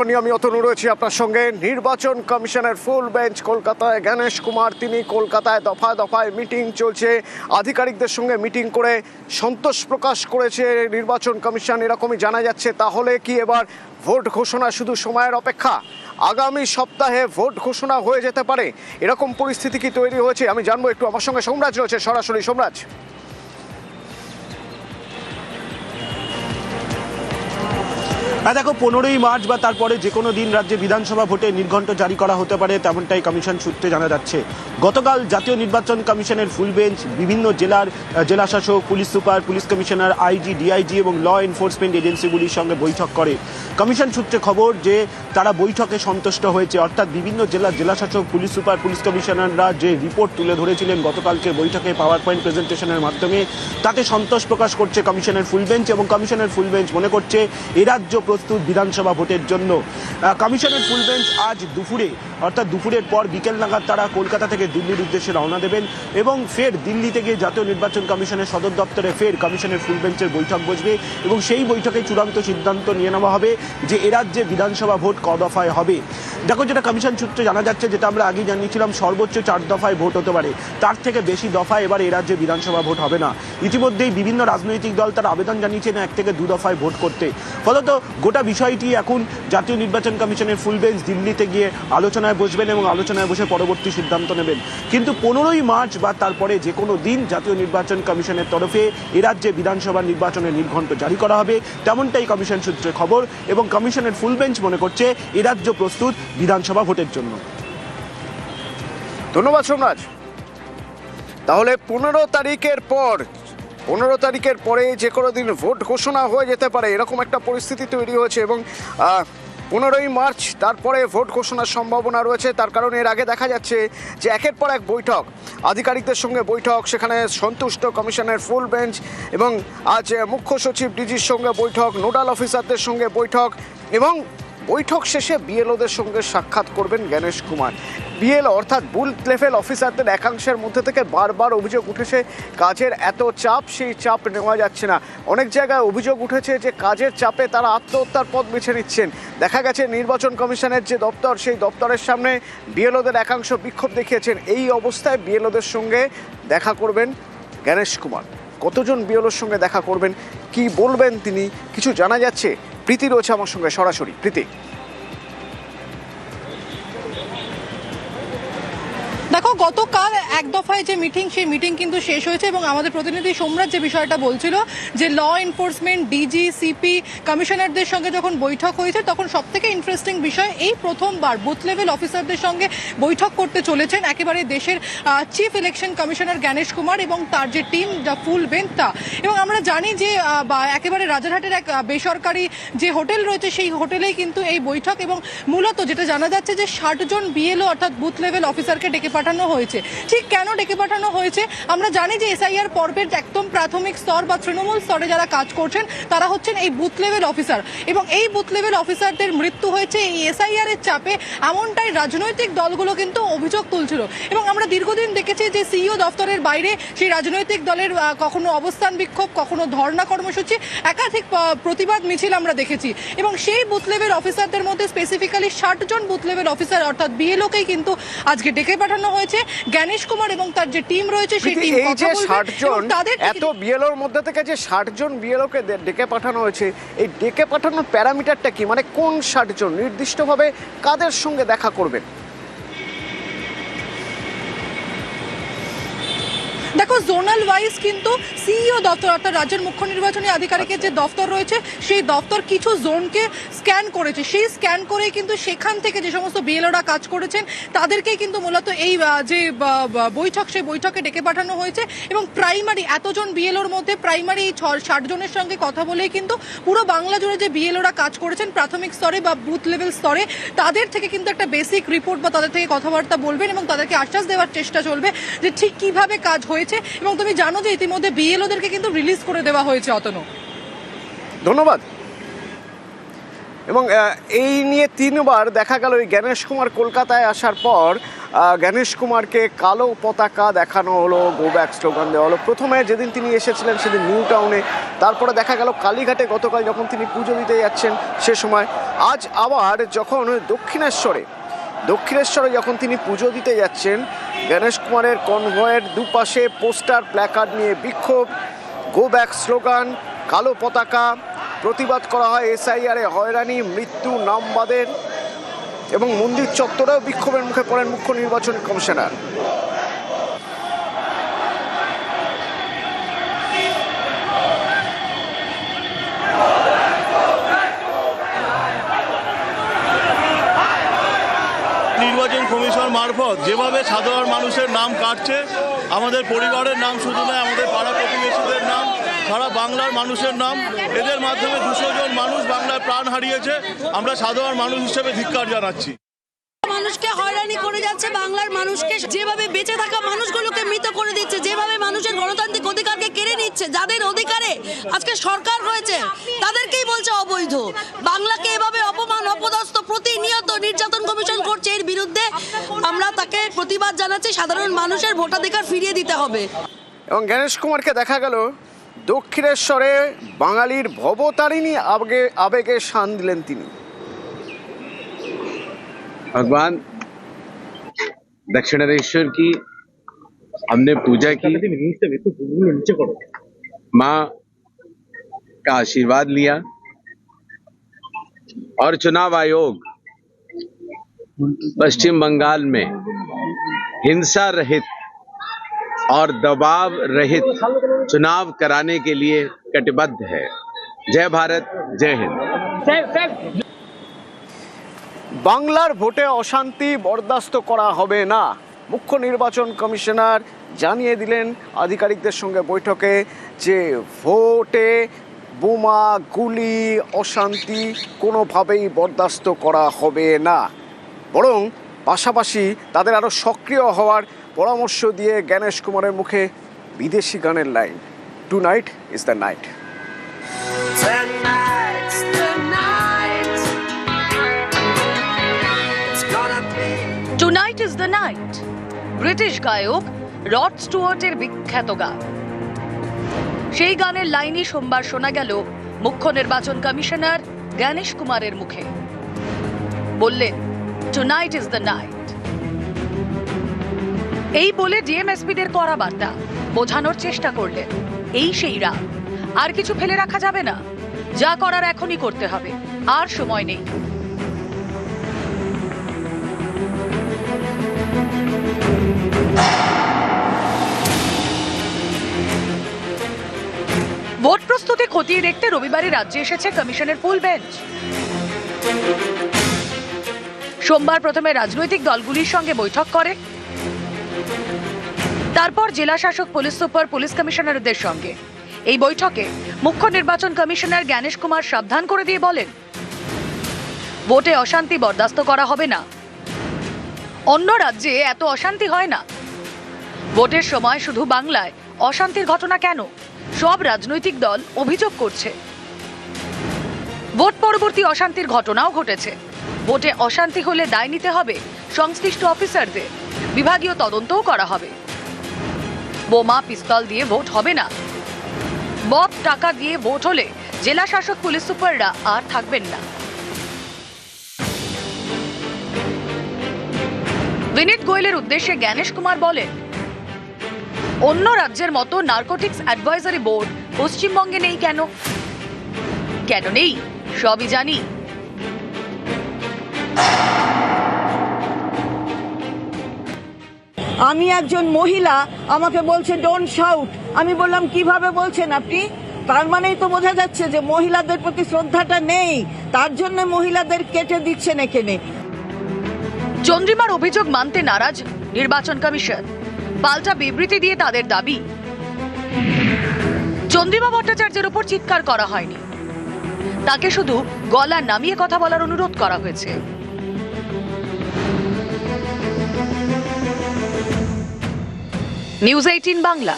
আমি অতনু রয়েছি আপনার সঙ্গে। নির্বাচন কমিশনের ফুল বেঞ্চ কলকাতায়, গণেশ কুমার তিনি কলকাতায় দফায় দফায় মিটিং চলছে, আধিকারিকদের সঙ্গে মিটিং করে সন্তোষ প্রকাশ করেছে নির্বাচন কমিশন, এরকমই জানা যাচ্ছে। তাহলে কি এবার ভোট ঘোষণা শুধু সময়ের অপেক্ষা? আগামী সপ্তাহে ভোট ঘোষণা হয়ে যেতে পারে, এরকম পরিস্থিতি কি তৈরি হয়েছে? আমি জানবো একটু। আমার সঙ্গে সোমরাজ রয়েছে সরাসরি। সোমরাজ, দেখো 15ই মার্চ বা তারপরে যে কোনো দিন রাজ্যে বিধানসভা ভোটে নির্ঘণ্ট জারি করা হতে পারে, তেমনটাই কমিশন সূত্রে জানা যাচ্ছে। গতকাল জাতীয় নির্বাচন কমিশনের ফুল বেঞ্চ বিভিন্ন জেলাশাসক, police super, police commissioner, IG, DIG এবং ল এনফোর্সমেন্ট এজেন্সিগুলির সঙ্গে বৈঠক করে। কমিশন সূত্রে খবর যে তারা বৈঠকে সন্তুষ্ট হয়েছে, অর্থাৎ বিভিন্ন জেলাশাসক, পুলিশ সুপার, পুলিশ কমিশনাররা যে রিপোর্ট তুলে ধরেছিলেন গতকালকে বৈঠকে পাওয়ার পয়েন্ট প্রেজেন্টেশনের মাধ্যমে, তাতে সন্তোষ প্রকাশ করছে কমিশনের ফুল বেঞ্চ। এবং কমিশনের ফুল বেঞ্চ মনে করছে এ রাজ্য প্রস্তুত বিধানসভা ভোটের জন্য। কমিশনের ফুল বেঞ্চ আজ দুপুরে, অর্থাৎ দুপুরের পর বিকেল নাগাদ তারা কলকাতা থেকে দিল্লির উদ্দেশ্যে রওনা দেবেন এবং ফের দিল্লি থেকে জাতীয় নির্বাচন কমিশনের সদর দপ্তরে ফের কমিশনের ফুল বেঞ্চের বৈঠক বসবে এবং সেই বৈঠকে চূড়ান্ত সিদ্ধান্ত নিয়ে নেওয়া হবে যে এ রাজ্যে বিধানসভা ভোট ক দফায় হবে। দেখো, যেটা কমিশন সূত্রে জানা যাচ্ছে, যেটা আমরা আগেই জানিয়েছিলাম, সর্বোচ্চ 4 দফায় ভোট হতে পারে, তার থেকে বেশি দফায় এবার এ রাজ্যে বিধানসভা ভোট হবে না। ইতিমধ্যেই বিভিন্ন রাজনৈতিক দল তার আবেদন জানিয়েছেন 1 থেকে 2 দফায় ভোট করতে। ফলত গোটা বিষয়টি এখন জাতীয় নির্বাচন কমিশনের ফুল বেঞ্চ দিল্লিতে গিয়ে আলোচনায় বসবেন এবং আলোচনায় বসে পরবর্তী সিদ্ধান্ত নেবেন। কিন্তু 15ই মার্চ বা তারপরে যে কোনো দিন জাতীয় নির্বাচন কমিশনের তরফে এ রাজ্যে বিধানসভা নির্বাচনের নির্ঘণ্ট জারি করা হবে, তেমনটাই কমিশন সূত্রে খবর। এবং কমিশনের ফুল বেঞ্চ মনে করছে এ রাজ্য প্রস্তুত বিধানসভা ভোটের জন্য। ধন্যবাদ সোমরাজ। তাহলে 15 তারিখের পরে যে কোনো দিন ভোট ঘোষণা হয়ে যেতে পারে, এরকম একটা পরিস্থিতি তৈরি হয়েছে। এবং 15ই মার্চ তারপরে ভোট ঘোষণার সম্ভাবনা রয়েছে। তার কারণ এর আগে দেখা যাচ্ছে যে একের পর এক বৈঠক, আধিকারিকদের সঙ্গে বৈঠক, সেখানে সন্তুষ্ট কমিশনের ফুল বেঞ্চ, এবং আজ মুখ্য সচিব ডিজির সঙ্গে বৈঠক, নোডাল অফিসারদের সঙ্গে বৈঠক, এবং বৈঠক শেষে বিএলওদের সঙ্গে সাক্ষাৎ করবেন গণেশ কুমার। বিএলও অর্থাৎ বুথ লেভেল অফিসারদের একাংশের মধ্যে থেকে বারবার অভিযোগ উঠেছে কাজের এত চাপ, সেই চাপ নেওয়া যাচ্ছে না। অনেক জায়গায় অভিযোগ উঠেছে যে কাজের চাপে তারা আত্মহত্যার পথ বেছে নিচ্ছেন। দেখা গেছে নির্বাচন কমিশনের যে দপ্তর, সেই দপ্তরের সামনে বিএলওদের একাংশ বিক্ষোভ দেখিয়েছেন। এই অবস্থায় বিএলওদের সঙ্গে দেখা করবেন গণেশ কুমার। কতজন বিএলওর সঙ্গে দেখা করবেন, কি বলবেন তিনি, কিছু জানা যাচ্ছে। প্রীতি রয়েছে আমার সঙ্গে সরাসরি। প্রীতি, দেখো, গতকাল এক দফায় যে মিটিং, সেই মিটিং কিন্তু শেষ হয়েছে এবং আমাদের প্রতিনিধি সোমরাজ যে বিষয়টা বলছিল যে ল এনফোর্সমেন্ট, ডিজি, সিপি, কমিশনারদের সঙ্গে যখন বৈঠক হয়েছে তখন সবথেকে ইন্টারেস্টিং বিষয়, এই প্রথমবার বুথ লেভেল অফিসারদের সঙ্গে বৈঠক করতে চলেছেন একেবারে দেশের chief election commissioner Ganesh Kumar এবং তার যে টিম, যা ফুল বেঞ্চ তা। এবং আমরা জানি যে একেবারে রাজারহাটের এক বেসরকারি যে হোটেল রয়েছে, সেই হোটেলেই কিন্তু এই বৈঠক। এবং মূলত যেটা জানা যাচ্ছে যে 60 জন বিএলও অর্থাৎ বুথ লেভেল অফিসারকে ডেকে পাঠানো হয়েছে। ঠিক কেন ডেকে পাঠানো হয়েছে? আমরা জানি যে এসআইআর পর্বের একদম প্রাথমিক স্তর বা তৃণমূল স্তরে যারা কাজ করছেন তারা হচ্ছেন এই বুথ লেভেল অফিসার, এবং এই বুথ লেভেল অফিসারদের মৃত্যু হয়েছে এই এসআইআর এর চাপে, এমনটাই রাজনৈতিক দলগুলো কিন্তু অভিযোগ তুলছিল। এবং আমরা দীর্ঘদিন দেখেছি যে সিইও দপ্তরের বাইরে সেই রাজনৈতিক দলের কখনো অবস্থান বিক্ষোভ, কখনো ধর্ণা কর্মসূচি, একাধিক প্রতিবাদ মিছিল আমরা দেখেছি। এবং সেই বুথ লেভেল অফিসারদের মধ্যে স্পেসিফিক্যালি 60 জন বুথ লেভেল অফিসার অর্থাৎ বিএলওকেই কিন্তু আজকে ডেকে পাঠানো হয়েছে। গণেশ কুমার এবং তার যে টিম রয়েছে সেই টিম কথা বলবে। তাদের এত বিএলওর মধ্যে থেকে যে 60 জন বিএলওকে ডেকে পাঠানো হয়েছে, এই ডেকে পাঠানোর প্যারামিটারটা কি? মানে কোন 60 জন নির্দিষ্টভাবে কাদের সঙ্গে দেখা করবেন? দেখো, জোনাল ওয়াইজ কিন্তু সিইও দপ্তর অর্থাৎ রাজ্যের মুখ্য নির্বাচনী আধিকারিকের যে দপ্তর রয়েছে, সেই দপ্তর কিছু জোনকে স্ক্যান করেছে। সেই স্ক্যান করে কিন্তু সেখান থেকে যে সমস্ত বিএলওরা কাজ করেছেন তাদেরকেই কিন্তু মূলত এই যে বৈঠক, সেই বৈঠকে ডেকে পাঠানো হয়েছে। এবং প্রাইমারি এতজন বিএলওর মধ্যে প্রাইমারি 60 জনের সঙ্গে কথা বলেই কিন্তু পুরো বাংলা জুড়ে যে বিএলওরা কাজ করেছেন প্রাথমিক স্তরে বা বুথ লেভেল স্তরে, তাদের থেকে কিন্তু একটা বেসিক রিপোর্ট বা তাদের থেকে কথাবার্তা বলবেন এবং তাদেরকে আশ্বাস দেওয়ার চেষ্টা চলবে যে ঠিক কিভাবে কাজ হয়েছে। এবং তুমি জানো যে ইতিমধ্যে বিএলওদেরকে কিন্তু রিলিজ করে দেওয়া হয়েছে। অতনু, ধন্যবাদ। এবং এই নিয়ে 3বার দেখা গেল এই গণেশ কুমার কলকাতায় আসার পর গণেশ কুমারকে কালো পতাকা দেখানো হলো, গো ব্যাক স্লোগান দেওয়া হলো। প্রথমে যেদিন তিনি এসেছিলেন সেদিন নিউ টাউনে, তারপরে দেখা গেল কালীঘাটে গতকাল যখন তিনি পুজো দিতে যাচ্ছেন সে সময়, আজ আবার যখন দক্ষিণেশ্বরে যখন তিনি পুজো দিতে যাচ্ছেন, গণেশ কুমারের কনভয়ের দুপাশে পোস্টার প্ল্যাকার্ড নিয়ে বিক্ষোভ, গো ব্যাক স্লোগান, কালো পতাকা, প্রতিবাদ করা হয় এসআইআরে হয়রানি, মৃত্যু, নামবাদের, এবং মন্দির চত্বরেও বিক্ষোভের মুখে পড়েন মুখ্য নির্বাচনী কমিশনার। নির্বাচন কমিশন মারফত যেভাবে সাধারণ মানুষের নাম কাটছে, আমাদের পরিবারের নাম শুধু নয়, আমাদের পাড়া প্রতিবেশীদের নাম, সারা বাংলার মানুষের নাম, এদের মাধ্যমে 200 জন মানুষ বাংলায় প্রাণ হারিয়েছে। আমরা সাধারণ মানুষ হিসেবে ধিক্কার জানাচ্ছি। মানুষকে হয়রানি করে যাচ্ছে, বাংলার মানুষকে যেভাবে বেঁচে থাকা মানুষগুলোকে মৃত করে দিচ্ছে, যেভাবে মানুষের গণতান্ত্রিক অধিকারকে কেড়ে নিচ্ছে, যাদের অধিকারে আজকে সরকার হয়েছে তাদেরকেই বলছে অবৈধ। বাংলাকে এভাবে অপমান অপদস্থ প্রতিনিয়ত নির্যাতন কমিশন করছে, এর বিরুদ্ধে আমরা তাকে প্রতিবাদ জানাচ্ছি। সাধারণ মানুষের ভোটাধিকার ফিরিয়ে দিতে হবে। এবং গণেশ কুমারকে দেখা গেল দক্ষিণেশ্বরে বাঙালির ভবতারিণী আবেগে শান দিলেন তিনি। भगवान दक्षिणेश्वर की हमने पूजा की, माँ का आशीर्वाद लिया और चुनाव आयोग पश्चिम बंगाल में हिंसा रहित और दबाव रहित चुनाव कराने के लिए कटिबद्ध है। जय भारत, जय हिंद। বাংলার ভোটে অশান্তি বরদাস্ত করা হবে না, মুখ্য নির্বাচন কমিশনার জানিয়ে দিলেন আধিকারিকদের সঙ্গে বৈঠকে যে ভোটে বোমা, গুলি, অশান্তি কোনোভাবেই বরদাস্ত করা হবে না, বরং পাশাপাশি তাদের আরও সক্রিয় হওয়ার পরামর্শ দিয়ে গণেশ কুমারের মুখে বিদেশি গানের line, tonight is the night. Tonight is the night, British গায়ক রড স্টুয়ার্টের বিখ্যাত গান। সেই গানের লাইনই সোমবার শোনা গেল মুখ্য নির্বাচন কমিশনার গণেশ কুমারের মুখে। বললেন, টুনাইট ইজ দ্য নাইট। এই বলে ডিএমএসপিদের কড়া বার্তা, বোঝানোর চেষ্টা করলেন এই সেই রাত, আর কিছু ফেলে রাখা যাবে না, যা করার এখনই করতে হবে, আর সময় নেই। ভোট প্রস্তুতি খতিয়ে দেখতে রবিবারে রাজ্যে এসেছে কমিশনের ফুল বেঞ্চ। সোমবার প্রথমে রাজনৈতিক দলগুলির সঙ্গে বৈঠক করে, তারপর জেলা শাসক, পুলিশ সুপার, পুলিশ কমিশনারদের সঙ্গে। এই বৈঠকে মুখ্য নির্বাচন কমিশনার গণেশ কুমার সাবধান করে দিয়ে বলেন, ভোটে অশান্তি বরদাস্ত করা হবে না। অন্য রাজ্যে এত অশান্তি হয় না। ভোটের সময় শুধু বাংলায় অশান্তির ঘটনা কেন, সব রাজনৈতিক দল অভিযোগ করছে। ভোট পরবর্তী অশান্তির ঘটনাও ঘটেছে। ভোটে অশান্তি হলে দায় নিতে হবে সংশ্লিষ্ট অফিসারদের, বিভাগীয় তদন্তও করা হবে। বোমা, পিস্তল দিয়ে ভোট হবে না। মদ, টাকা দিয়ে ভোট হলে জেলা শাসক, পুলিশ সুপাররা আর থাকবেন না। বিনীত গোয়েলের উদ্দেশ্যে গণেশ কুমার বলেন, অন্য রাজ্যের মতো নার্কোটিক্স অ্যাডভাইজারি বোর্ড পশ্চিমবঙ্গে নেই কেন? কেন নেই সবই জানি। আমি একজন মহিলা, আমাকে বলছে ডোন্ট শাউট। আমি বললাম কিভাবে বলছেন আপনি? তার মানেই তো বোঝা যাচ্ছে যে মহিলাদের প্রতি শ্রদ্ধাটা নেই, তার জন্য মহিলাদের কেটে দিচ্ছেন এখানে। চন্দ্রিমার অভিযোগ মানতে নারাজ নির্বাচন কমিশন, পাল্টা বিবৃতি দিয়ে তাদের দাবি, চন্দ্রিমা ভট্টাচার্যের উপর চিৎকার করা হয়নি, তাকে শুধু গলা নামিয়ে কথা বলার অনুরোধ করা হয়েছে। নিউজ 18 বাংলা।